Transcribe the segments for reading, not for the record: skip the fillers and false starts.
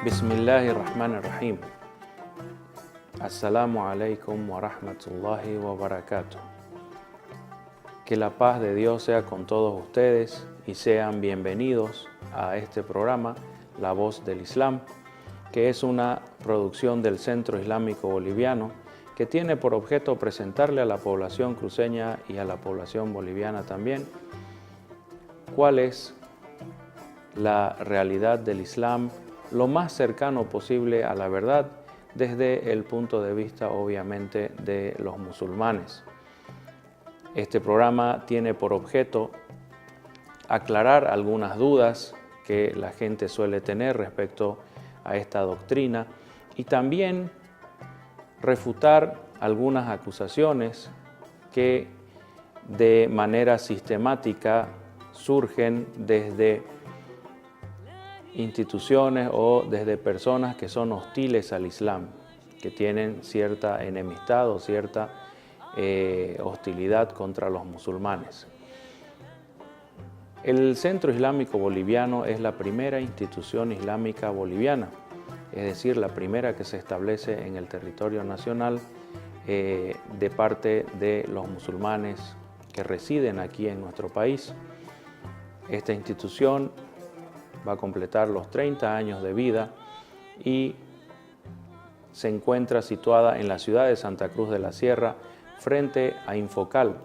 Bismillahirrahmanirrahim. Assalamu alaikum wa rahmatullahi wa barakatuh. Que la paz de Dios sea con todos ustedes y sean bienvenidos a este programa, La Voz del Islam, que es una producción del Centro Islámico Boliviano que tiene por objeto presentarle a la población cruceña y a la población boliviana también cuál es la realidad del Islam lo más cercano posible a la verdad desde el punto de vista obviamente de los musulmanes. Este programa tiene por objeto aclarar algunas dudas que la gente suele tener respecto a esta doctrina y también refutar algunas acusaciones que de manera sistemática surgen desde instituciones o desde personas que son hostiles al Islam, que tienen cierta enemistad o cierta hostilidad contra los musulmanes. El Centro Islámico Boliviano es la primera institución islámica boliviana, es decir, la primera que se establece en el territorio nacional de parte de los musulmanes que residen aquí en nuestro país. Esta institución va a completar los 30 años de vida y se encuentra situada en la ciudad de Santa Cruz de la Sierra, frente a Infocal,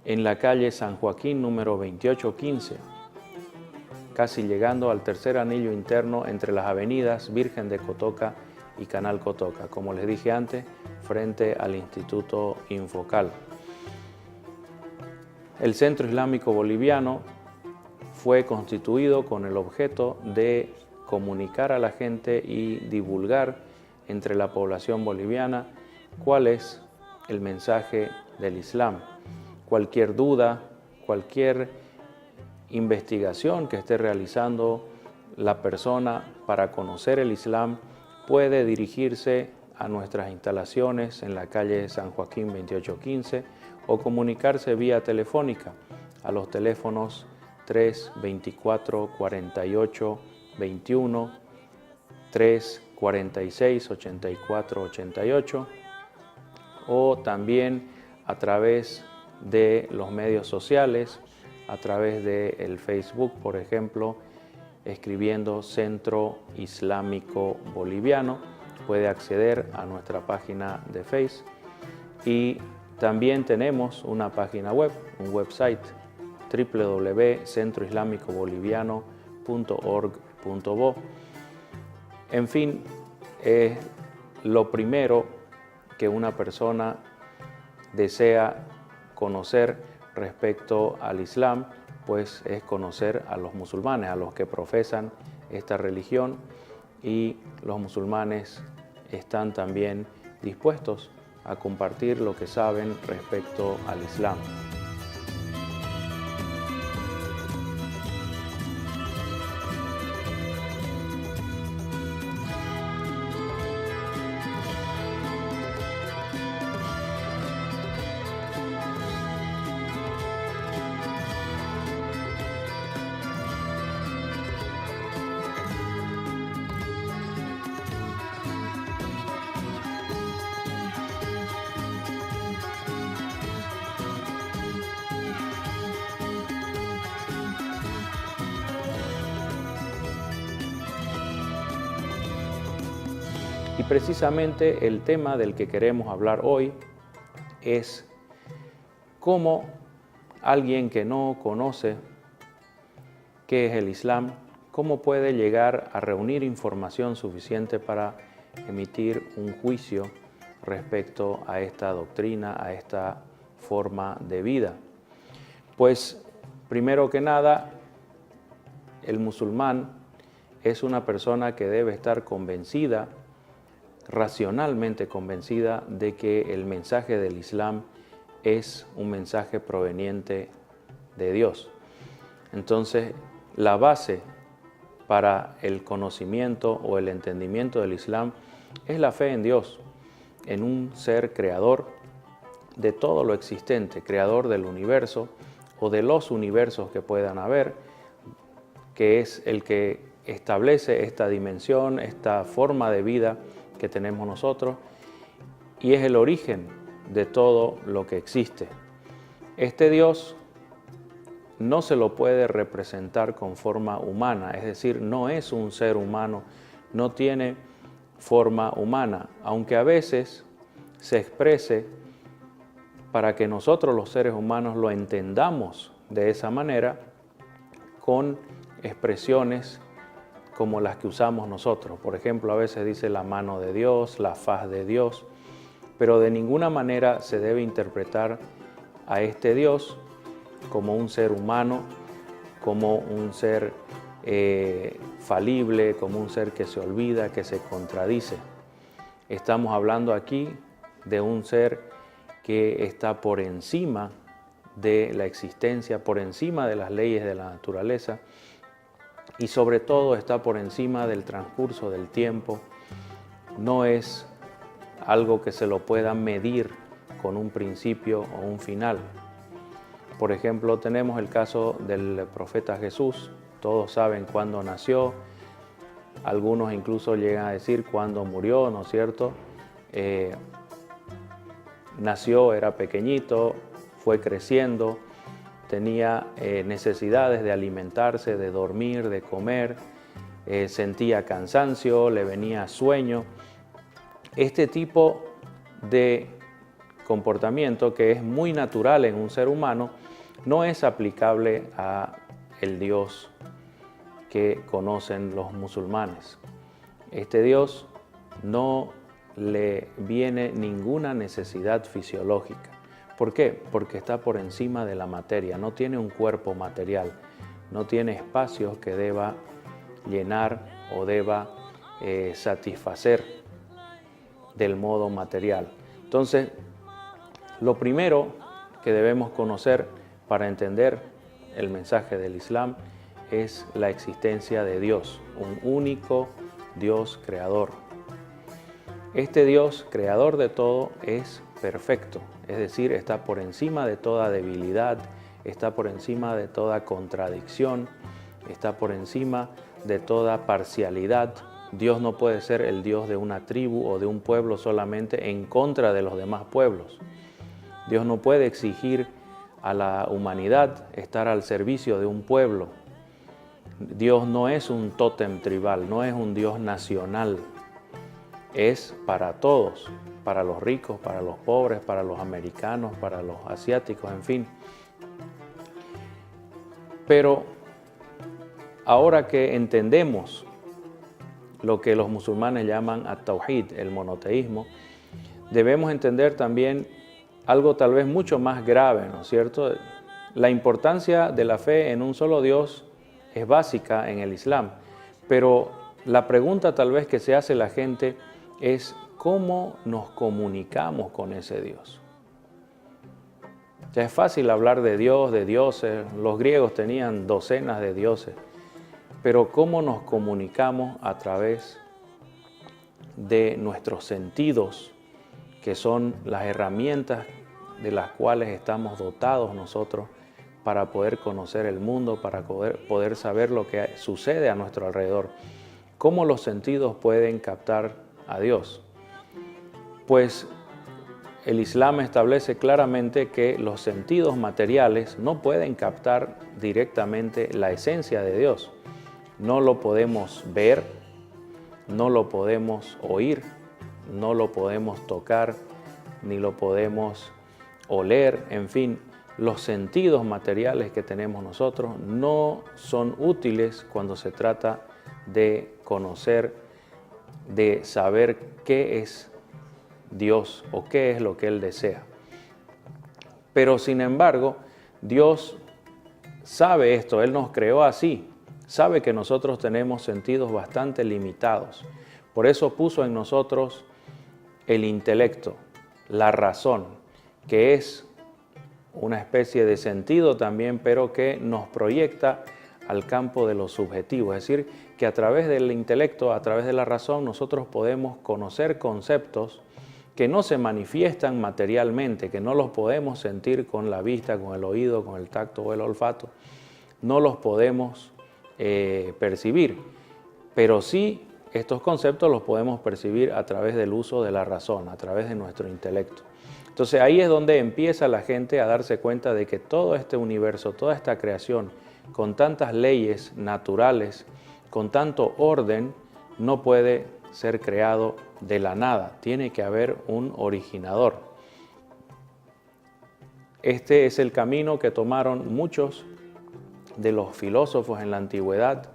en la calle San Joaquín número 2815, casi llegando al tercer anillo interno entre las avenidas Virgen de Cotoca y Canal Cotoca, como les dije antes, frente al Instituto Infocal. El Centro Islámico Boliviano fue constituido con el objeto de comunicar a la gente y divulgar entre la población boliviana cuál es el mensaje del Islam. Cualquier duda, cualquier investigación que esté realizando la persona para conocer el Islam puede dirigirse a nuestras instalaciones en la calle San Joaquín 2815 o comunicarse vía telefónica a los teléfonos 3 24 48 21, 3 46 84 88 o también a través de los medios sociales, a través del Facebook, por ejemplo, escribiendo Centro Islámico Boliviano, puede acceder a nuestra página de Facebook y también tenemos una página web, un website www.centroislamicoboliviano.org.bo. En fin, es lo primero que una persona desea conocer respecto al Islam, pues es conocer a los musulmanes, a los que profesan esta religión, y los musulmanes están también dispuestos a compartir lo que saben respecto al Islam. Y precisamente el tema del que queremos hablar hoy es cómo alguien que no conoce qué es el Islam, cómo puede llegar a reunir información suficiente para emitir un juicio respecto a esta doctrina, a esta forma de vida. Pues, primero que nada, el musulmán es una persona que debe estar convencida, racionalmente convencida, de que el mensaje del Islam es un mensaje proveniente de Dios. Entonces, la base para el conocimiento o el entendimiento del Islam es la fe en Dios, en un ser creador de todo lo existente, creador del universo o de los universos que puedan haber, que es el que establece esta dimensión, esta forma de vida que tenemos nosotros, y es el origen de todo lo que existe. Este Dios no se lo puede representar con forma humana, es decir, no es un ser humano, no tiene forma humana, aunque a veces se exprese para que nosotros los seres humanos lo entendamos de esa manera, con expresiones como las que usamos nosotros. Por ejemplo, a veces dice la mano de Dios, la faz de Dios, pero de ninguna manera se debe interpretar a este Dios como un ser humano, como un ser falible, como un ser que se olvida, que se contradice. Estamos hablando aquí de un ser que está por encima de la existencia, por encima de las leyes de la naturaleza y sobre todo está por encima del transcurso del tiempo. No es algo que se lo pueda medir con un principio o un final. Por ejemplo, tenemos el caso del profeta Jesús. Todos saben cuándo nació, algunos incluso llegan a decir cuándo murió, ¿no es cierto? Nació, era pequeñito, fue creciendo, tenía necesidades de alimentarse, de dormir, de comer, sentía cansancio, le venía sueño. Este tipo de comportamiento, que es muy natural en un ser humano, no es aplicable a el Dios que conocen los musulmanes. Este Dios no le viene ninguna necesidad fisiológica. ¿Por qué? Porque está por encima de la materia, no tiene un cuerpo material, no tiene espacios que deba llenar o deba satisfacer del modo material. Entonces, lo primero que debemos conocer para entender el mensaje del Islam es la existencia de Dios, un único Dios creador. Este Dios creador de todo es perfecto, es decir, está por encima de toda debilidad, está por encima de toda contradicción, está por encima de toda parcialidad. Dios no puede ser el Dios de una tribu o de un pueblo solamente en contra de los demás pueblos. Dios no puede exigir a la humanidad estar al servicio de un pueblo. Dios no es un tótem tribal, no es un Dios nacional. Es para todos, para los ricos, para los pobres, para los americanos, para los asiáticos, en fin. Pero ahora que entendemos lo que los musulmanes llaman at-tawhid, el monoteísmo, debemos entender también algo tal vez mucho más grave, ¿no es cierto? La importancia de la fe en un solo Dios es básica en el Islam, pero la pregunta tal vez que se hace la gente es ¿cómo nos comunicamos con ese Dios? Ya es fácil hablar de Dios, de dioses, los griegos tenían docenas de dioses, pero ¿cómo nos comunicamos a través de nuestros sentidos, que son las herramientas de las cuales estamos dotados nosotros para poder conocer el mundo, para poder saber lo que sucede a nuestro alrededor? ¿Cómo los sentidos pueden captar a Dios? Pues el Islam establece claramente que los sentidos materiales no pueden captar directamente la esencia de Dios. No lo podemos ver, no lo podemos oír, no lo podemos tocar, ni lo podemos oler, en fin, los sentidos materiales que tenemos nosotros no son útiles cuando se trata de conocer, de saber qué es Dios o qué es lo que Él desea. Pero sin embargo, Dios sabe esto, Él nos creó así, sabe que nosotros tenemos sentidos bastante limitados. Por eso puso en nosotros el intelecto, la razón, que es una especie de sentido también, pero que nos proyecta al campo de lo subjetivo. Es decir, que a través del intelecto, a través de la razón, nosotros podemos conocer conceptos que no se manifiestan materialmente, que no los podemos sentir con la vista, con el oído, con el tacto o el olfato. No los podemos percibir. pero sí estos conceptos los podemos percibir a través del uso de la razón, a través de nuestro intelecto. Entonces ahí es donde empieza la gente a darse cuenta de que todo este universo, toda esta creación, con tantas leyes naturales, con tanto orden, no puede ser creado de la nada. Tiene que haber un originador. Este es el camino que tomaron muchos de los filósofos en la antigüedad.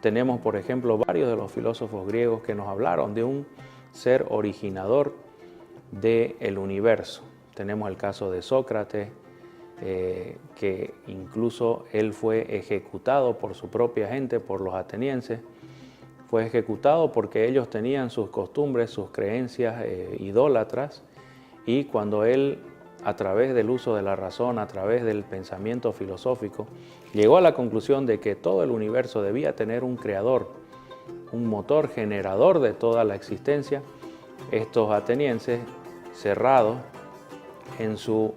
Tenemos, por ejemplo, varios de los filósofos griegos que nos hablaron de un ser originador del universo. Tenemos el caso de Sócrates, que incluso él fue ejecutado por su propia gente, por los atenienses. Fue ejecutado porque ellos tenían sus costumbres, sus creencias idólatras, y cuando él, a través del uso de la razón, a través del pensamiento filosófico, llegó a la conclusión de que todo el universo debía tener un creador, un motor generador de toda la existencia, estos atenienses, cerrados en su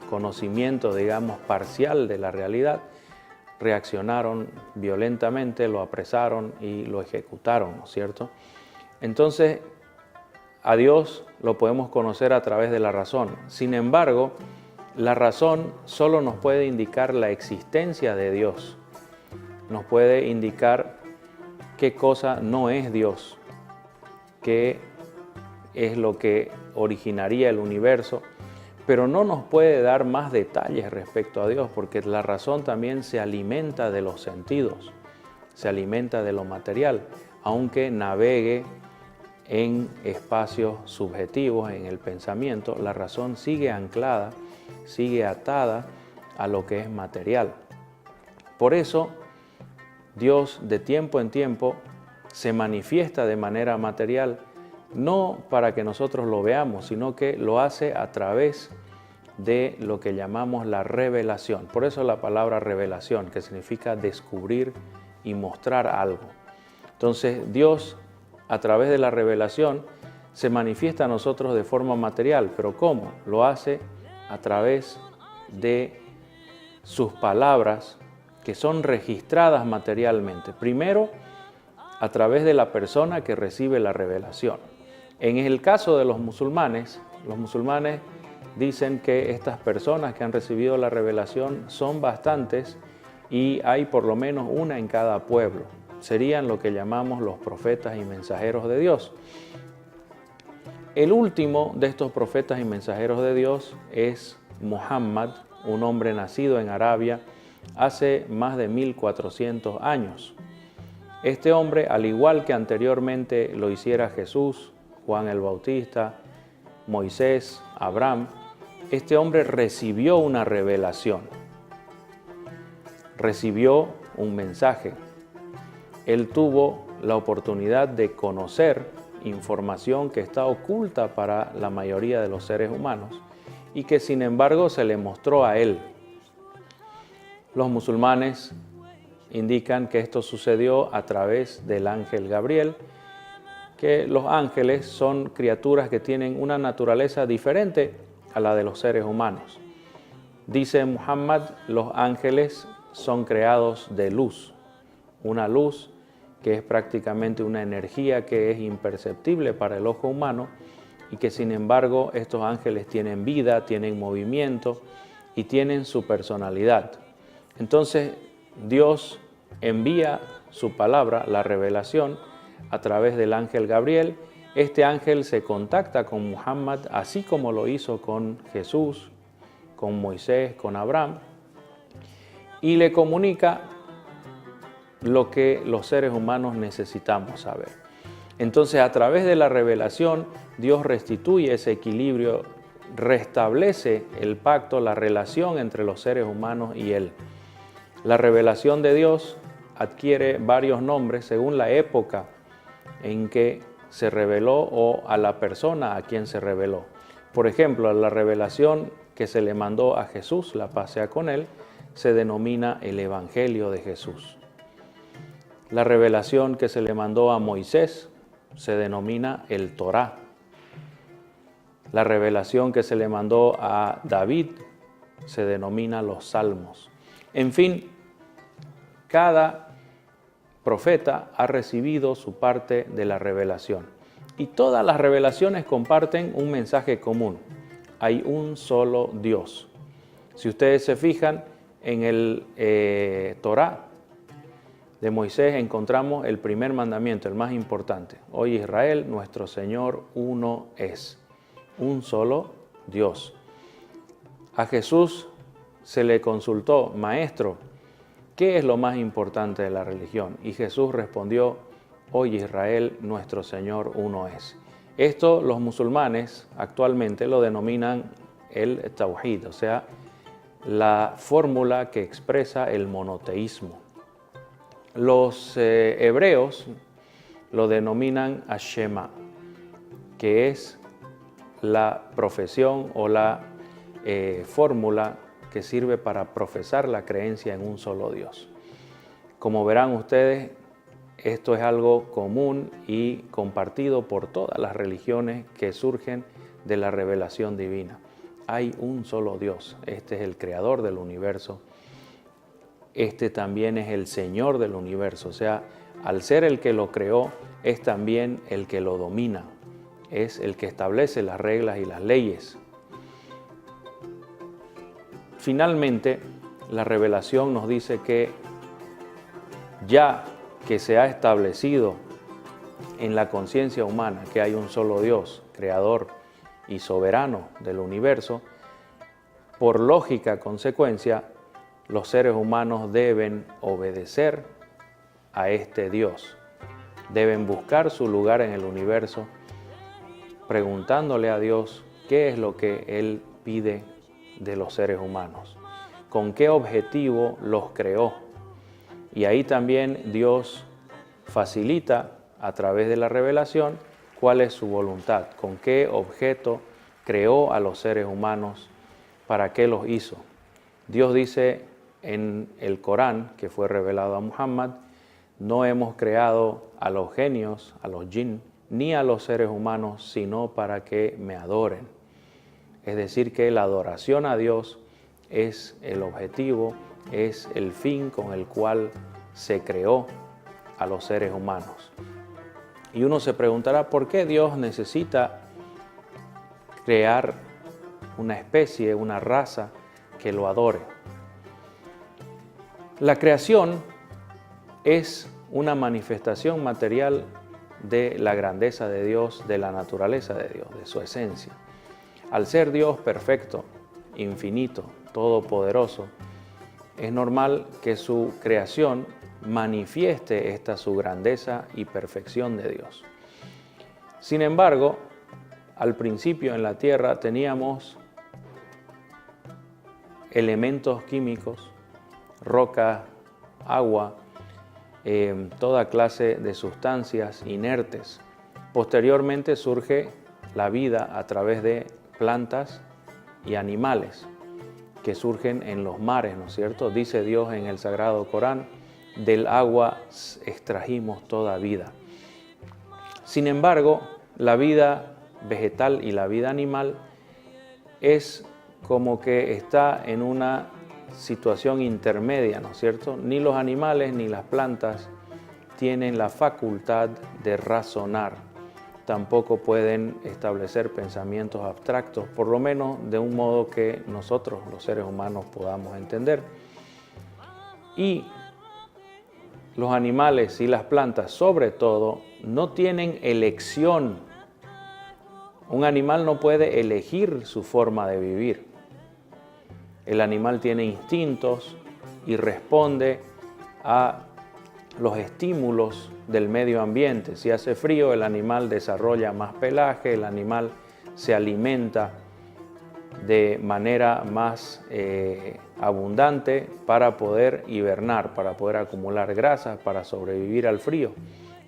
conocimiento, digamos, parcial de la realidad, reaccionaron violentamente, lo apresaron y lo ejecutaron, ¿no es cierto? Entonces, a Dios lo podemos conocer a través de la razón. Sin embargo, la razón solo nos puede indicar la existencia de Dios. Nos puede indicar qué cosa no es Dios, qué es lo que originaría el universo, pero no nos puede dar más detalles respecto a Dios, porque la razón también se alimenta de los sentidos, se alimenta de lo material, aunque navegue en espacios subjetivos, en el pensamiento, la razón sigue anclada, sigue atada a lo que es material. Por eso, Dios de tiempo en tiempo se manifiesta de manera material, no para que nosotros lo veamos, sino que lo hace a través de lo que llamamos la revelación. Por eso la palabra revelación, que significa descubrir y mostrar algo. Entonces, Dios, a través de la revelación, se manifiesta a nosotros de forma material. ¿Pero cómo? Lo hace a través de sus palabras, que son registradas materialmente. Primero, a través de la persona que recibe la revelación. En el caso de los musulmanes dicen que estas personas que han recibido la revelación son bastantes y hay por lo menos una en cada pueblo. Serían lo que llamamos los profetas y mensajeros de Dios. El último de estos profetas y mensajeros de Dios es Muhammad, un hombre nacido en Arabia hace más de 1400 años. Este hombre, al igual que anteriormente lo hiciera Jesús, Juan el Bautista, Moisés, Abraham, este hombre recibió una revelación, recibió un mensaje. Él tuvo la oportunidad de conocer información que está oculta para la mayoría de los seres humanos y que sin embargo se le mostró a él. Los musulmanes indican que esto sucedió a través del ángel Gabriel, que los ángeles son criaturas que tienen una naturaleza diferente a la de los seres humanos. Dice Muhammad, los ángeles son creados de luz, una luz que es prácticamente una energía que es imperceptible para el ojo humano y que sin embargo estos ángeles tienen vida, tienen movimiento y tienen su personalidad. Entonces Dios envía su palabra, la revelación, a través del ángel Gabriel. Este ángel se contacta con Muhammad, así como lo hizo con Jesús, con Moisés, con Abraham, y le comunica lo que los seres humanos necesitamos saber. Entonces, a través de la revelación, Dios restituye ese equilibrio, restablece el pacto, la relación entre los seres humanos y Él. La revelación de Dios adquiere varios nombres según la época en que se reveló o a la persona a quien se reveló. Por ejemplo, la revelación que se le mandó a Jesús, la paz sea con él, se denomina el Evangelio de Jesús. La revelación que se le mandó a Moisés se denomina el Torá. La revelación que se le mandó a David se denomina los Salmos. En fin, cada profeta ha recibido su parte de la revelación. Y todas las revelaciones comparten un mensaje común. Hay un solo Dios. Si ustedes se fijan en el Torá de Moisés, encontramos el primer mandamiento, el más importante. Oye Israel, nuestro Señor uno es. Un solo Dios. A Jesús se le consultó, Maestro, ¿qué es lo más importante de la religión? Y Jesús respondió, oye Israel, nuestro Señor uno es. Esto los musulmanes actualmente lo denominan el Tawhid, o sea, la fórmula que expresa el monoteísmo. Los hebreos lo denominan Ashema, que es la profesión o la fórmula que sirve para profesar la creencia en un solo Dios. Como verán ustedes, esto es algo común y compartido por todas las religiones que surgen de la revelación divina. Hay un solo Dios, este es el creador del universo, este también es el Señor del universo, o sea, al ser el que lo creó, es también el que lo domina, es el que establece las reglas y las leyes. Finalmente, la revelación nos dice que ya que se ha establecido en la conciencia humana que hay un solo Dios, creador y soberano del universo, por lógica consecuencia, los seres humanos deben obedecer a este Dios. Deben buscar su lugar en el universo, preguntándole a Dios qué es lo que Él pide de los seres humanos, con qué objetivo los creó. Y ahí también Dios facilita a través de la revelación cuál es su voluntad, con qué objeto creó a los seres humanos, para qué los hizo. Dios dice en el Corán, que fue revelado a Muhammad, no hemos creado a los genios, a los jinn, ni a los seres humanos, sino para que me adoren. Es decir, que la adoración a Dios es el objetivo, es el fin con el cual se creó a los seres humanos. Y uno se preguntará, ¿por qué Dios necesita crear una especie, una raza que lo adore? La creación es una manifestación material de la grandeza de Dios, de la naturaleza de Dios, de su esencia. Al ser Dios perfecto, infinito, todopoderoso, es normal que su creación manifieste esta su grandeza y perfección de Dios. Sin embargo, al principio en la tierra teníamos elementos químicos, roca, agua, toda clase de sustancias inertes. Posteriormente surge la vida a través de plantas y animales que surgen en los mares, ¿no es cierto? Dice Dios en el Sagrado Corán, del agua extrajimos toda vida. Sin embargo, la vida vegetal y la vida animal es como que está en una situación intermedia, ¿no es cierto? Ni los animales ni las plantas tienen la facultad de razonar, tampoco pueden establecer pensamientos abstractos, por lo menos de un modo que nosotros, los seres humanos, podamos entender. Y los animales y las plantas, sobre todo, no tienen elección. Un animal no puede elegir su forma de vivir. El animal tiene instintos y responde a los estímulos del medio ambiente. Si hace frío, el animal desarrolla más pelaje, el animal se alimenta de manera más abundante para poder hibernar, para poder acumular grasas, para sobrevivir al frío.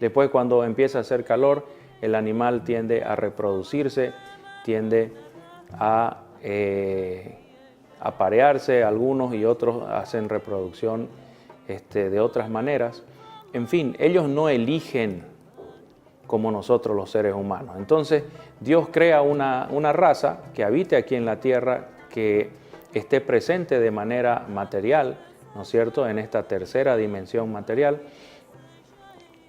Después, cuando empieza a hacer calor, el animal tiende a reproducirse, tiende a aparearse, algunos y otros hacen reproducción de otras maneras. En fin, ellos no eligen como nosotros los seres humanos. Entonces, Dios crea una raza que habite aquí en la tierra, que esté presente de manera material, ¿no es cierto?, en esta tercera dimensión material,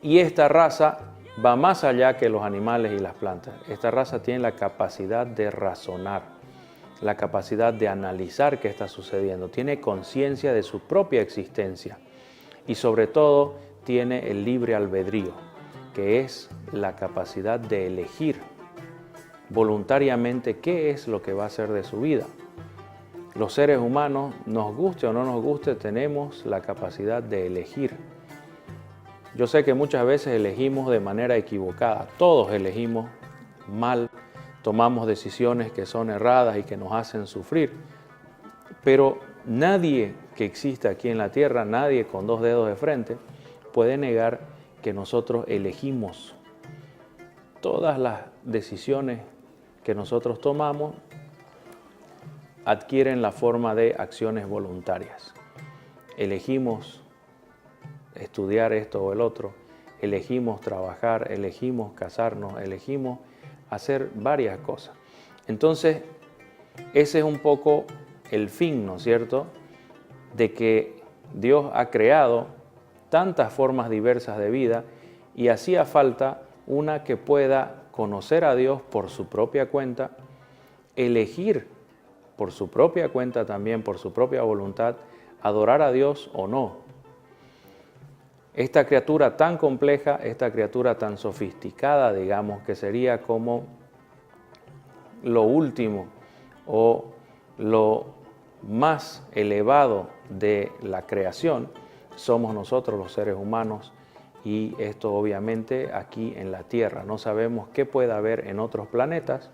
Y esta raza va más allá que los animales y las plantas. Esta raza tiene la capacidad de razonar, la capacidad de analizar qué está sucediendo, tiene conciencia de su propia existencia y sobre todo tiene el libre albedrío, que es la capacidad de elegir voluntariamente qué es lo que va a hacer de su vida. Los seres humanos, nos guste o no nos guste, tenemos la capacidad de elegir. Yo sé que muchas veces elegimos de manera equivocada, todos elegimos mal, tomamos decisiones que son erradas y que nos hacen sufrir, pero nadie que exista aquí en la tierra, nadie con dos dedos de frente, puede negar que nosotros elegimos. Todas las decisiones que nosotros tomamos adquieren la forma de acciones voluntarias. Elegimos estudiar esto o el otro, elegimos trabajar, elegimos casarnos, elegimos hacer varias cosas. Entonces, ese es un poco el fin, ¿no es cierto?, de que Dios ha creado tantas formas diversas de vida y hacía falta una que pueda conocer a Dios por su propia cuenta, elegir por su propia cuenta también, por su propia voluntad, adorar a Dios o no. Esta criatura tan compleja, esta criatura tan sofisticada, digamos, que sería como lo último o lo más elevado de la creación, somos nosotros los seres humanos y esto obviamente aquí en la Tierra. No sabemos qué puede haber en otros planetas,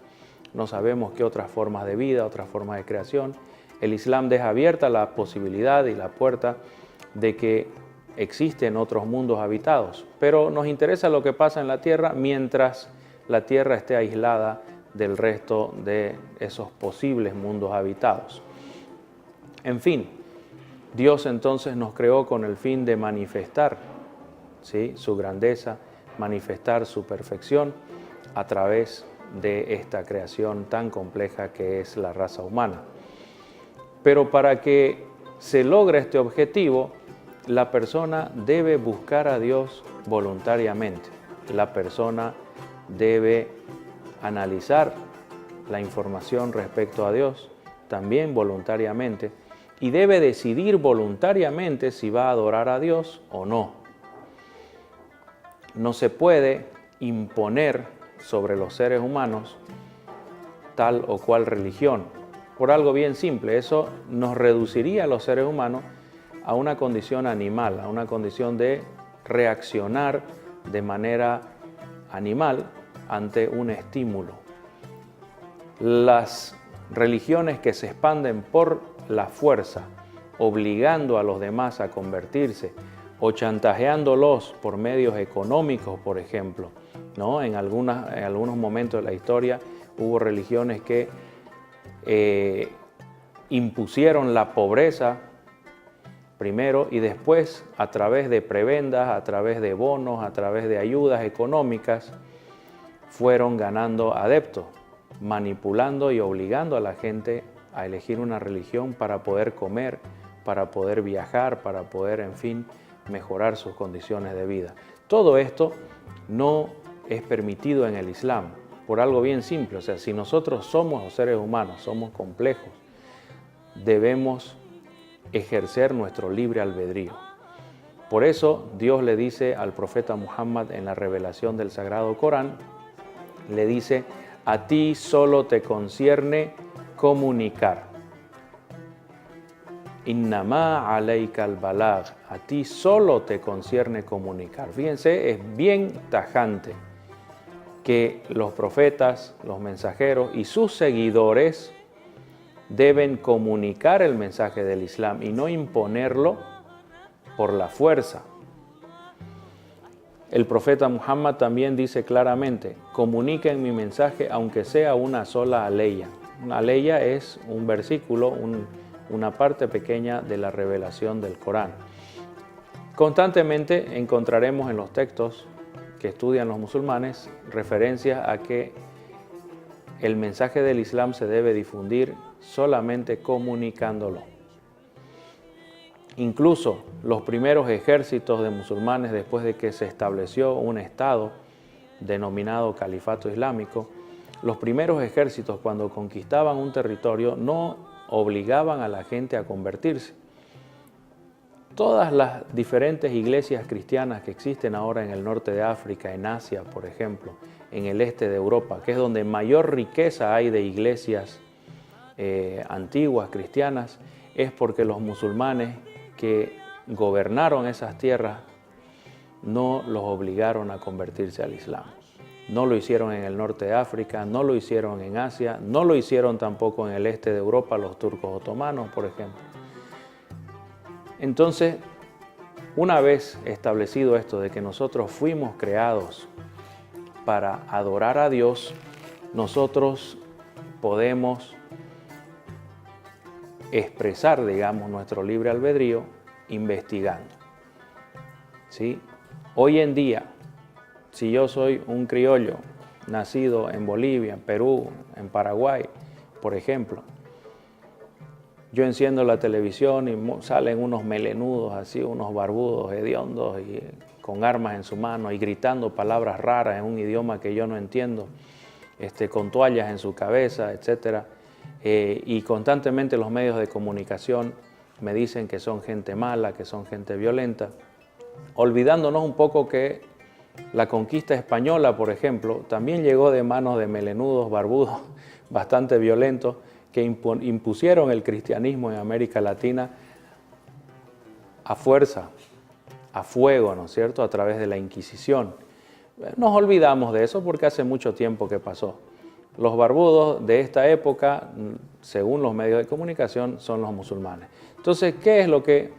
no sabemos qué otras formas de vida, otras formas de creación. El Islam deja abierta la posibilidad y la puerta de que existen otros mundos habitados, pero nos interesa lo que pasa en la Tierra mientras la Tierra esté aislada del resto de esos posibles mundos habitados. En fin, Dios entonces nos creó con el fin de manifestar, ¿sí?, su grandeza, manifestar su perfección a través de esta creación tan compleja que es la raza humana. Pero para que se logre este objetivo, la persona debe buscar a Dios voluntariamente. La persona debe analizar la información respecto a Dios también voluntariamente y debe decidir voluntariamente si va a adorar a Dios o no. No se puede imponer sobre los seres humanos tal o cual religión, por algo bien simple. Eso nos reduciría a los seres humanos a una condición animal, a una condición de reaccionar de manera animal ante un estímulo. Las religiones que se expanden por la fuerza, obligando a los demás a convertirse o chantajeándolos por medios económicos, por ejemplo, ¿no? En algunos momentos de la historia hubo religiones que impusieron la pobreza primero y después a través de prebendas, a través de bonos, a través de ayudas económicas, fueron ganando adeptos, manipulando y obligando a la gente a elegir una religión para poder comer, para poder viajar, para poder, en fin, mejorar sus condiciones de vida. Todo esto no es permitido en el Islam, por algo bien simple. O sea, si nosotros somos los seres humanos, somos complejos, debemos ejercer nuestro libre albedrío. Por eso Dios le dice al profeta Muhammad en la revelación del Sagrado Corán, le dice: a ti solo te concierne comunicar. Innama alayka al-balagh, a ti solo te concierne comunicar. Fíjense, es bien tajante que los profetas, los mensajeros y sus seguidores deben comunicar el mensaje del Islam y no imponerlo por la fuerza. El profeta Muhammad también dice claramente: comuniquen mi mensaje aunque sea una sola aleya. Una aleya es un versículo, una parte pequeña de la revelación del Corán. Constantemente encontraremos en los textos que estudian los musulmanes referencias a que el mensaje del Islam se debe difundir solamente comunicándolo. Incluso los primeros ejércitos de musulmanes, después de que se estableció un estado denominado Califato Islámico, los primeros ejércitos cuando conquistaban un territorio no obligaban a la gente a convertirse. Todas las diferentes iglesias cristianas que existen ahora en el norte de África, en Asia, por ejemplo, en el este de Europa, que es donde mayor riqueza hay de iglesias antiguas, cristianas, es porque los musulmanes que gobernaron esas tierras no los obligaron a convertirse al Islam. No lo hicieron en el norte de África, no lo hicieron en Asia, no lo hicieron tampoco en el este de Europa, los turcos otomanos, por ejemplo. Entonces, una vez establecido esto de que nosotros fuimos creados para adorar a Dios, nosotros podemos expresar, digamos, nuestro libre albedrío investigando. ¿Sí? Hoy en día, si yo soy un criollo nacido en Bolivia, en Perú, en Paraguay, por ejemplo, yo enciendo la televisión y salen unos melenudos así, unos barbudos, hediondos, y con armas en su mano y gritando palabras raras en un idioma que yo no entiendo, con toallas en su cabeza, etc. Y constantemente los medios de comunicación me dicen que son gente mala, que son gente violenta, olvidándonos un poco que la conquista española, por ejemplo, también llegó de manos de melenudos, barbudos, bastante violentos, que impusieron el cristianismo en América Latina a fuerza, a fuego, ¿no es cierto?, a través de la Inquisición. Nos olvidamos de eso porque hace mucho tiempo que pasó. Los barbudos de esta época, según los medios de comunicación, son los musulmanes. Entonces, ¿qué es lo que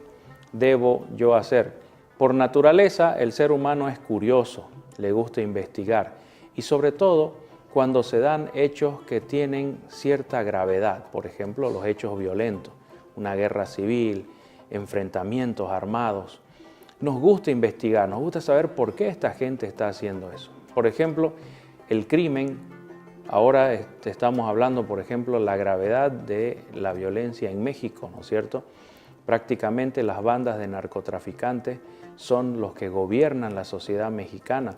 debo yo hacer? Por naturaleza, el ser humano es curioso, le gusta investigar y sobre todo cuando se dan hechos que tienen cierta gravedad, por ejemplo, los hechos violentos, una guerra civil, enfrentamientos armados. Nos gusta investigar, nos gusta saber por qué esta gente está haciendo eso. Por ejemplo, el crimen, ahora estamos hablando, por ejemplo, la gravedad de la violencia en México, ¿no es cierto? Prácticamente las bandas de narcotraficantes son los que gobiernan la sociedad mexicana.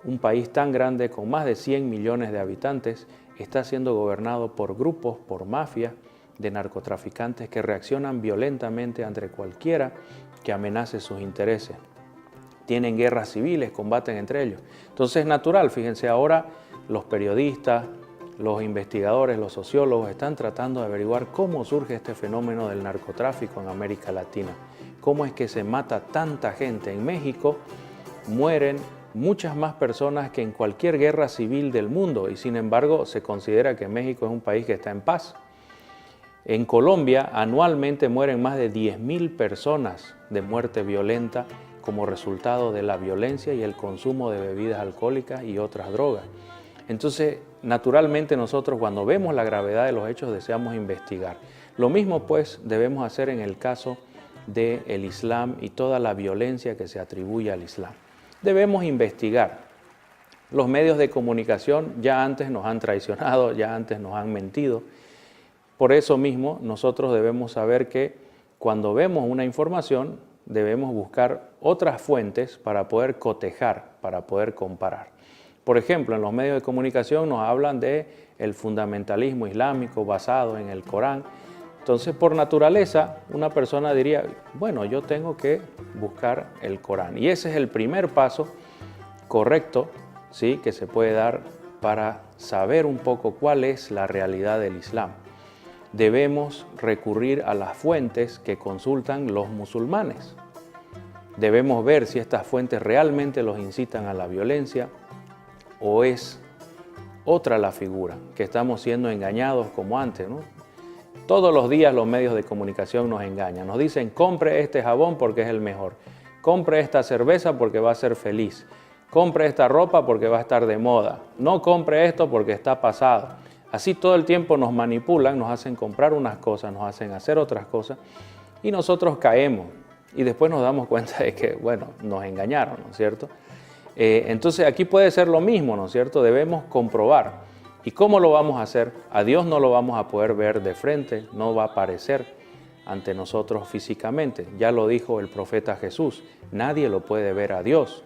Un país tan grande, con más de 100 millones de habitantes, está siendo gobernado por grupos, por mafias de narcotraficantes que reaccionan violentamente ante cualquiera que amenace sus intereses. Tienen guerras civiles, combaten entre ellos. Entonces es natural, fíjense, ahora los periodistas, los investigadores, los sociólogos están tratando de averiguar cómo surge este fenómeno del narcotráfico en América Latina. Cómo es que se mata tanta gente. En México mueren muchas más personas que en cualquier guerra civil del mundo y sin embargo se considera que México es un país que está en paz. En Colombia anualmente mueren más de 10.000 personas de muerte violenta como resultado de la violencia y el consumo de bebidas alcohólicas y otras drogas. Entonces, naturalmente nosotros cuando vemos la gravedad de los hechos deseamos investigar. Lo mismo pues debemos hacer en el caso del Islam y toda la violencia que se atribuye al Islam. Debemos investigar. Los medios de comunicación ya antes nos han traicionado, ya antes nos han mentido. Por eso mismo nosotros debemos saber que cuando vemos una información debemos buscar otras fuentes para poder cotejar, para poder comparar. Por ejemplo, en los medios de comunicación nos hablan del fundamentalismo islámico basado en el Corán. Entonces, por naturaleza, una persona diría, bueno, yo tengo que buscar el Corán. Y ese es el primer paso correcto, ¿sí?, que se puede dar para saber un poco cuál es la realidad del Islam. Debemos recurrir a las fuentes que consultan los musulmanes. Debemos ver si estas fuentes realmente los incitan a la violencia o es otra la figura, que estamos siendo engañados como antes, ¿no? Todos los días los medios de comunicación nos engañan. Nos dicen, compre este jabón porque es el mejor. Compre esta cerveza porque va a ser feliz. Compre esta ropa porque va a estar de moda. No compre esto porque está pasado. Así todo el tiempo nos manipulan, nos hacen comprar unas cosas, nos hacen hacer otras cosas y nosotros caemos. Y después nos damos cuenta de que, bueno, nos engañaron, ¿no es cierto? Entonces aquí puede ser lo mismo, ¿no es cierto? Debemos comprobar. ¿Y cómo lo vamos a hacer? A Dios no lo vamos a poder ver de frente, no va a aparecer ante nosotros físicamente. Ya lo dijo el profeta Jesús, nadie lo puede ver a Dios.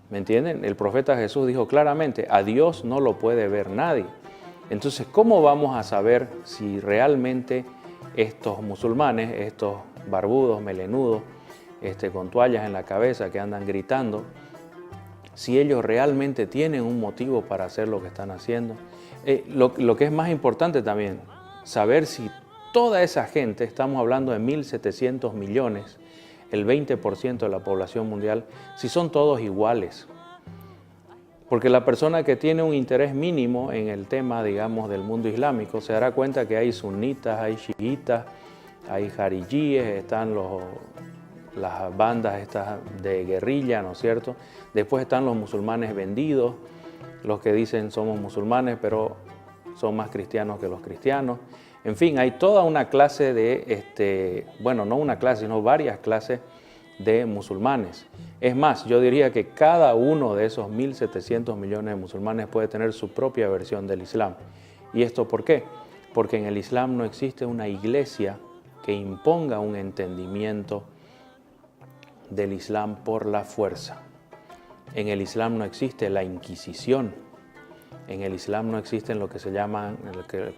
¿Me entienden? El profeta Jesús dijo claramente, a Dios no lo puede ver nadie. Entonces, ¿cómo vamos a saber si realmente estos musulmanes, estos barbudos, melenudos, con toallas en la cabeza que andan gritando, si ellos realmente tienen un motivo para hacer lo que están haciendo? Lo que es más importante también, saber si toda esa gente, estamos hablando de 1.700 millones, el 20% de la población mundial, si son todos iguales. Porque la persona que tiene un interés mínimo en el tema, digamos, del mundo islámico, se dará cuenta que hay sunitas, hay chiitas, hay jarilíes, están las bandas estas de guerrilla, ¿no es cierto? Después están los musulmanes vendidos, los que dicen somos musulmanes, pero son más cristianos que los cristianos. En fin, hay toda una clase de, bueno, no una clase, sino varias clases de musulmanes. Es más, yo diría que cada uno de esos 1.700 millones de musulmanes puede tener su propia versión del Islam. ¿Y esto por qué? Porque en el Islam no existe una iglesia que imponga un entendimiento del Islam por la fuerza. En el Islam no existe la Inquisición. En el Islam no existen lo que se llaman,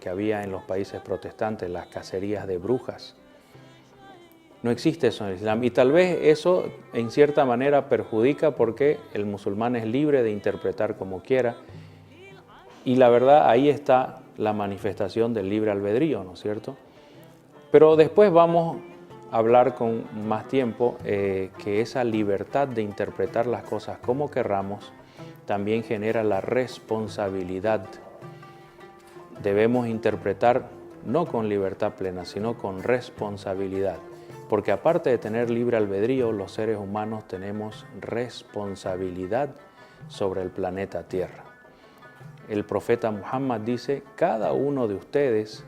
que había en los países protestantes, las cacerías de brujas. No existe eso en el Islam. Y tal vez eso en cierta manera perjudica porque el musulmán es libre de interpretar como quiera. Y la verdad, ahí está la manifestación del libre albedrío, ¿no es cierto? Pero después vamos a hablar con más tiempo que esa libertad de interpretar las cosas como querramos también genera la responsabilidad. Debemos interpretar no con libertad plena, sino con responsabilidad. Porque aparte de tener libre albedrío, los seres humanos tenemos responsabilidad sobre el planeta Tierra. El profeta Muhammad dice, cada uno de ustedes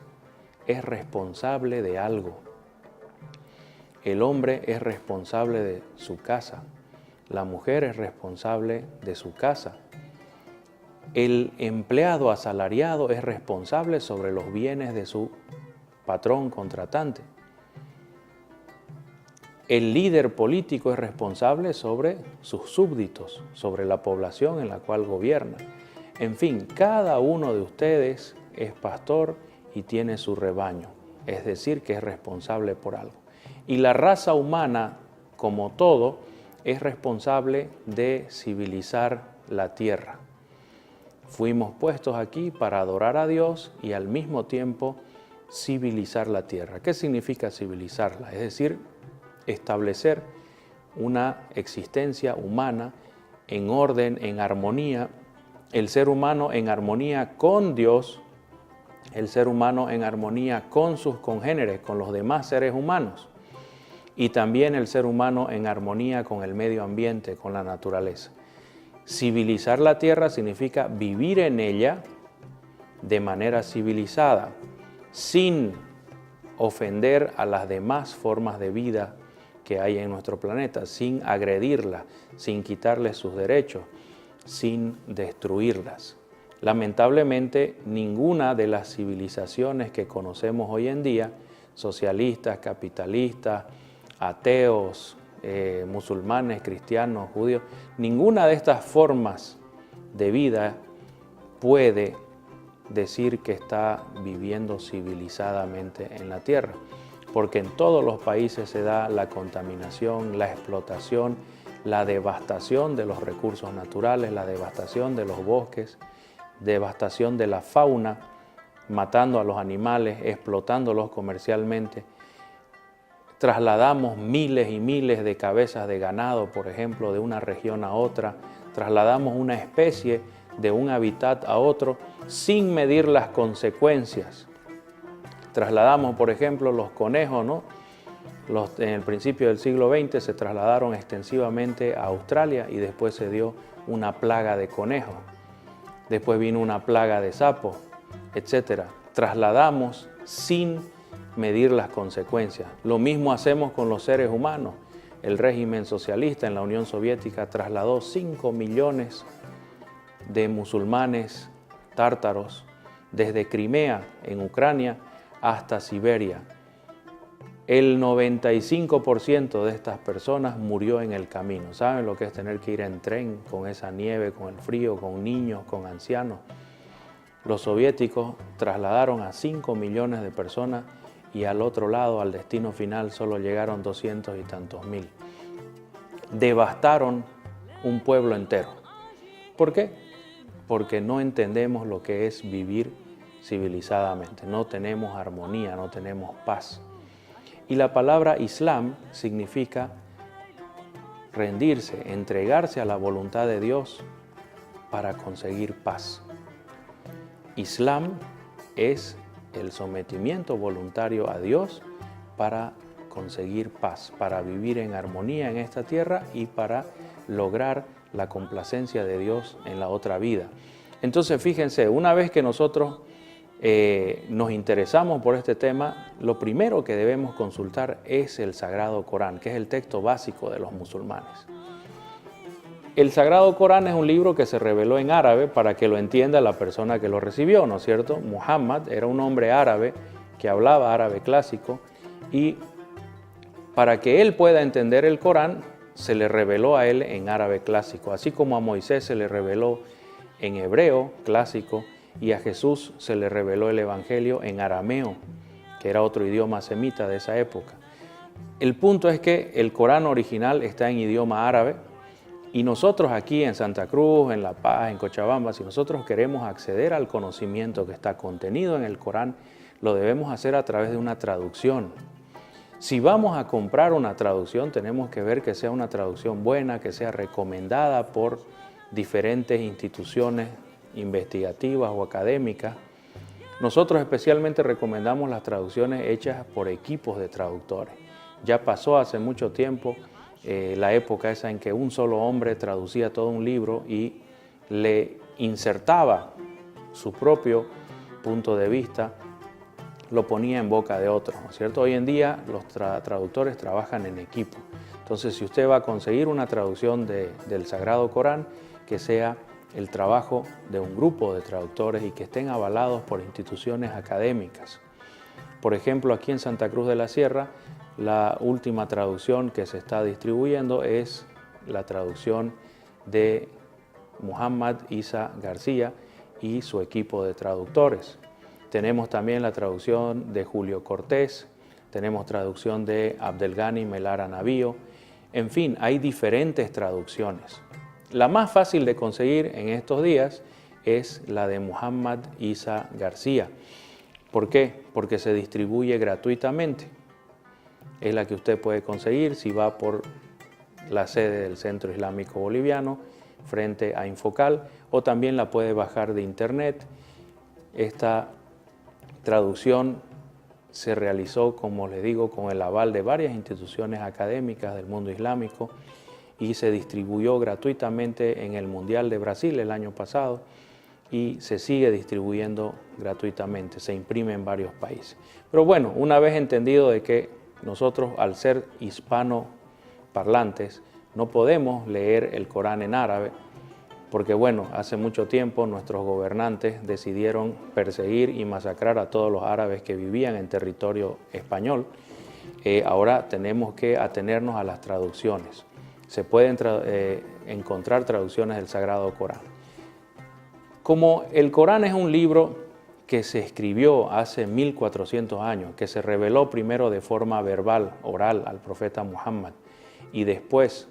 es responsable de algo. El hombre es responsable de su casa. La mujer es responsable de su casa. El empleado asalariado es responsable sobre los bienes de su patrón contratante. El líder político es responsable sobre sus súbditos, sobre la población en la cual gobierna. En fin, cada uno de ustedes es pastor y tiene su rebaño, es decir, que es responsable por algo. Y la raza humana, como todo, es responsable de civilizar la tierra. Fuimos puestos aquí para adorar a Dios y al mismo tiempo civilizar la tierra. ¿Qué significa civilizarla? Es decir, establecer una existencia humana en orden, en armonía, el ser humano en armonía con Dios, el ser humano en armonía con sus congéneres, con los demás seres humanos, y también el ser humano en armonía con el medio ambiente, con la naturaleza. Civilizar la tierra significa vivir en ella de manera civilizada, sin ofender a las demás formas de vida que hay en nuestro planeta, sin agredirla, sin quitarles sus derechos, sin destruirlas. Lamentablemente, ninguna de las civilizaciones que conocemos hoy en día, socialistas, capitalistas, ateos, musulmanes, cristianos, judíos, ninguna de estas formas de vida puede decir que está viviendo civilizadamente en la tierra, porque en todos los países se da la contaminación, la explotación, la devastación de los recursos naturales, la devastación de los bosques, devastación de la fauna, matando a los animales, explotándolos comercialmente. Trasladamos miles y miles de cabezas de ganado, por ejemplo, de una región a otra. Trasladamos una especie de un hábitat a otro sin medir las consecuencias. Trasladamos, por ejemplo, los conejos, ¿no? En el principio del siglo XX se trasladaron extensivamente a Australia y después se dio una plaga de conejos. Después vino una plaga de sapos, etc. Trasladamos sin medir las consecuencias. Lo mismo hacemos con los seres humanos. El régimen socialista en la Unión Soviética trasladó 5 millones de musulmanes tártaros desde Crimea, en Ucrania, hasta Siberia. El 95% de estas personas murió en el camino. ¿Saben lo que es tener que ir en tren con esa nieve, con el frío, con niños, con ancianos? Los soviéticos trasladaron a 5 millones de personas y al otro lado, al destino final, solo llegaron 200 y tantos mil. Devastaron un pueblo entero. ¿Por qué? Porque no entendemos lo que es vivir civilizadamente. No tenemos armonía, no tenemos paz. Y la palabra Islam significa rendirse, entregarse a la voluntad de Dios para conseguir paz. Islam es el sometimiento voluntario a Dios para conseguir paz, para vivir en armonía en esta tierra y para lograr la complacencia de Dios en la otra vida. Entonces, fíjense, una vez que nosotros nos interesamos por este tema, lo primero que debemos consultar es el Sagrado Corán, que es el texto básico de los musulmanes. El Sagrado Corán es un libro que se reveló en árabe para que lo entienda la persona que lo recibió, ¿no es cierto? Muhammad era un hombre árabe que hablaba árabe clásico y para que él pueda entender el Corán, se le reveló a él en árabe clásico, así como a Moisés se le reveló en hebreo clásico y a Jesús se le reveló el Evangelio en arameo, que era otro idioma semita de esa época. El punto es que el Corán original está en idioma árabe y nosotros aquí en Santa Cruz, en La Paz, en Cochabamba, si nosotros queremos acceder al conocimiento que está contenido en el Corán, lo debemos hacer a través de una traducción. Si vamos a comprar una traducción, tenemos que ver que sea una traducción buena, que sea recomendada por diferentes instituciones investigativas o académicas. Nosotros especialmente recomendamos las traducciones hechas por equipos de traductores. Ya pasó hace mucho tiempo la época esa en que un solo hombre traducía todo un libro y le insertaba su propio punto de vista, lo ponía en boca de otro, ¿no es cierto? Hoy en día los traductores trabajan en equipo. Entonces, si usted va a conseguir una traducción del Sagrado Corán, que sea el trabajo de un grupo de traductores y que estén avalados por instituciones académicas. Por ejemplo, aquí en Santa Cruz de la Sierra, la última traducción que se está distribuyendo es la traducción de Muhammad Isa García y su equipo de traductores. Tenemos también la traducción de Julio Cortés, tenemos traducción de Abdelghani Melara Navío. En fin, hay diferentes traducciones. La más fácil de conseguir en estos días es la de Muhammad Isa García. ¿Por qué? Porque se distribuye gratuitamente. Es la que usted puede conseguir si va por la sede del Centro Islámico Boliviano frente a Infocal, o también la puede bajar de internet. Esta traducción se realizó, como les digo, con el aval de varias instituciones académicas del mundo islámico y se distribuyó gratuitamente en el Mundial de Brasil el año pasado y se sigue distribuyendo gratuitamente, se imprime en varios países. Pero bueno, una vez entendido de que nosotros, al ser hispanoparlantes, no podemos leer el Corán en árabe, porque bueno, hace mucho tiempo nuestros gobernantes decidieron perseguir y masacrar a todos los árabes que vivían en territorio español. Ahora tenemos que atenernos a las traducciones. Se pueden encontrar traducciones del Sagrado Corán. Como el Corán es un libro que se escribió hace 1400 años, que se reveló primero de forma verbal, oral, al profeta Muhammad, y después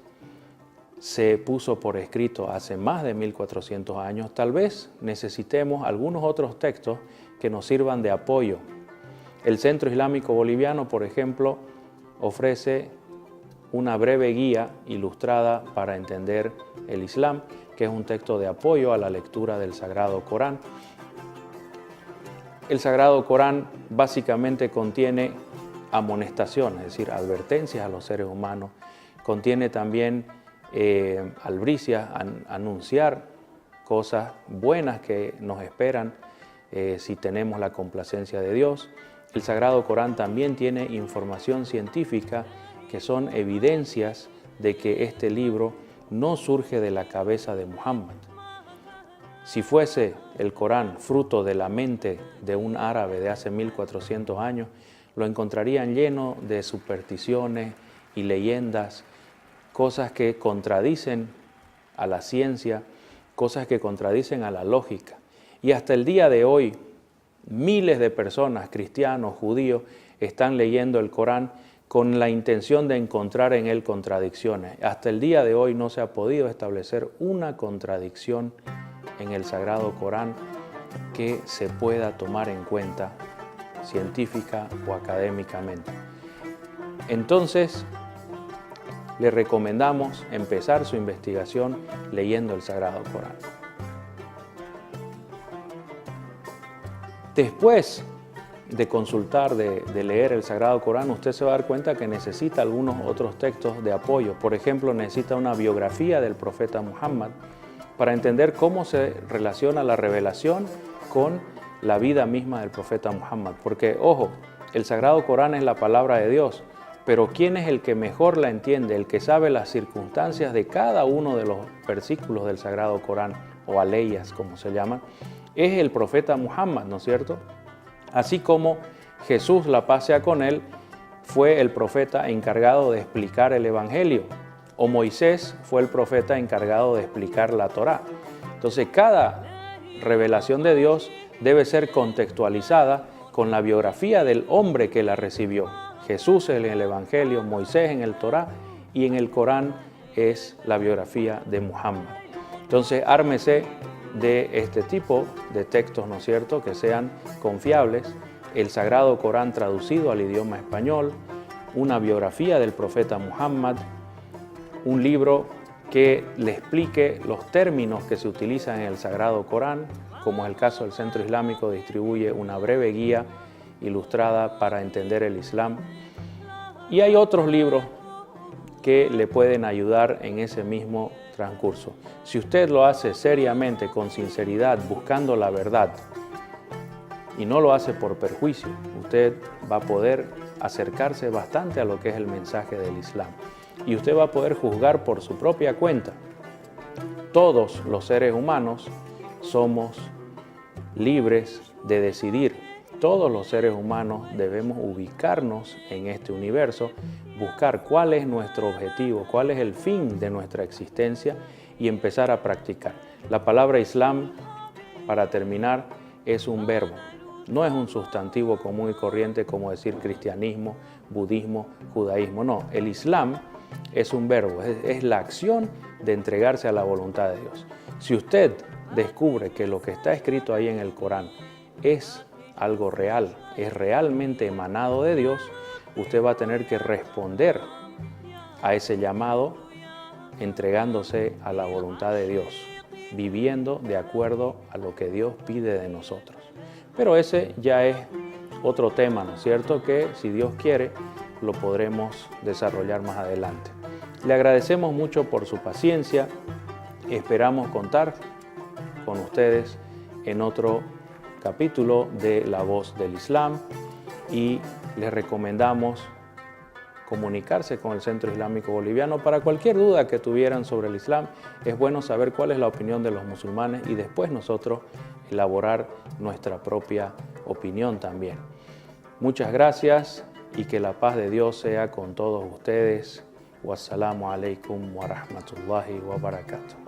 se puso por escrito hace más de 1400 años, tal vez necesitemos algunos otros textos que nos sirvan de apoyo. El Centro Islámico Boliviano, por ejemplo, ofrece una breve guía ilustrada para entender el Islam, que es un texto de apoyo a la lectura del Sagrado Corán. El Sagrado Corán básicamente contiene amonestaciones, es decir, advertencias a los seres humanos, contiene también albricias, anunciar cosas buenas que nos esperan si tenemos la complacencia de Dios. El Sagrado Corán también tiene información científica que son evidencias de que este libro no surge de la cabeza de Muhammad. Si fuese el Corán fruto de la mente de un árabe de hace 1400 años, lo encontrarían lleno de supersticiones y leyendas, cosas que contradicen a la ciencia, cosas que contradicen a la lógica. Y hasta el día de hoy, miles de personas, cristianos, judíos, están leyendo el Corán con la intención de encontrar en él contradicciones. Hasta el día de hoy no se ha podido establecer una contradicción en el Sagrado Corán que se pueda tomar en cuenta científica o académicamente. Entonces, le recomendamos empezar su investigación leyendo el Sagrado Corán. Después de consultar, de leer el Sagrado Corán, usted se va a dar cuenta que necesita algunos otros textos de apoyo. Por ejemplo, necesita una biografía del profeta Muhammad para entender cómo se relaciona la revelación con la vida misma del profeta Muhammad. Porque, ojo, el Sagrado Corán es la palabra de Dios, pero ¿quién es el que mejor la entiende? El que sabe las circunstancias de cada uno de los versículos del Sagrado Corán, o aleyas, como se llaman, es el profeta Muhammad, ¿no es cierto? Así como Jesús, la paz sea con él, fue el profeta encargado de explicar el Evangelio, o Moisés fue el profeta encargado de explicar la Torá. Entonces, cada revelación de Dios debe ser contextualizada con la biografía del hombre que la recibió. Jesús en el Evangelio, Moisés en el Torá, y en el Corán es la biografía de Muhammad. Entonces, ármese de este tipo de textos, ¿no es cierto?, que sean confiables, el Sagrado Corán traducido al idioma español, una biografía del profeta Muhammad, un libro que le explique los términos que se utilizan en el Sagrado Corán, como es el caso del Centro Islámico, distribuye una breve guía ilustrada para entender el Islam. Y hay otros libros que le pueden ayudar en ese mismo transcurso. Si usted lo hace seriamente, con sinceridad, buscando la verdad, y no lo hace por perjuicio, usted va a poder acercarse bastante a lo que es el mensaje del Islam. Y usted va a poder juzgar por su propia cuenta. Todos los seres humanos somos libres de decidir. Todos los seres humanos debemos ubicarnos en este universo, buscar cuál es nuestro objetivo, cuál es el fin de nuestra existencia y empezar a practicar. La palabra Islam, para terminar, es un verbo. No es un sustantivo común y corriente como decir cristianismo, budismo, judaísmo. No, el Islam es un verbo, es la acción de entregarse a la voluntad de Dios. Si usted descubre que lo que está escrito ahí en el Corán es algo real, es realmente emanado de Dios, usted va a tener que responder a ese llamado entregándose a la voluntad de Dios, viviendo de acuerdo a lo que Dios pide de nosotros. Pero ese ya es otro tema, ¿no es cierto?, que si Dios quiere lo podremos desarrollar más adelante. Le agradecemos mucho por su paciencia, esperamos contar con ustedes en otro capítulo de La Voz del Islam y les recomendamos comunicarse con el Centro Islámico Boliviano para cualquier duda que tuvieran sobre el Islam. Es bueno saber cuál es la opinión de los musulmanes y después nosotros elaborar nuestra propia opinión también. Muchas gracias y que la paz de Dios sea con todos ustedes. Wassalamu alaikum wa rahmatullahi wa barakatuh.